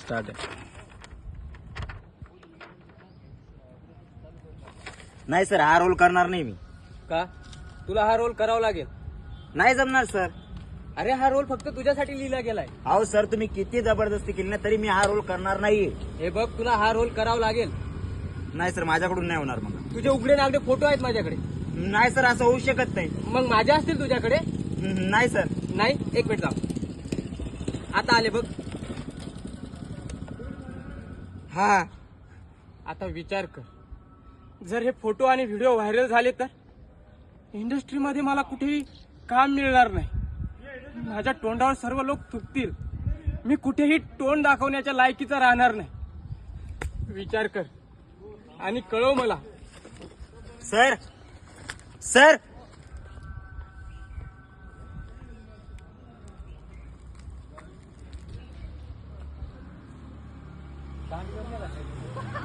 Start आहे. नाही sir, हा रोल करणार नाही मी. का? तुला हा रोल करावा लागेल. नाही जमणार सर. अरे हा रोल फक्त तुझ्यासाठी लिहिला गेलाय. अहो सर, तुम्ही किती जबरदस्ती केली ना तरी मी हा रोल करणार नाही. हे बघ, तुला हा रोल करावा लागेल. नाही सर, माझ्याकडून नाही होणार. मग तुझे उघडे नागडे फोटो आहेत माझ्याकडे. नाही सर, असं होऊ शकत नाही. मग माझ्या असतील तुझ्याकडे? नाही सर. नाही, एक मिनिट थांब. आता आले बघ. हा, आता विचार कर, जर हे फोटो आणि व्हिडिओ व्हायरल झाले तर इंडस्ट्रीमध्ये मला कुठेही काम मिळणार नाही. माझ्या तोंडावर सर्व लोक थुकतील. मी कुठेही तोंड दाखवण्याच्या लायकीचा राहणार नाही. विचार कर आणि कळव मला. सर. सर.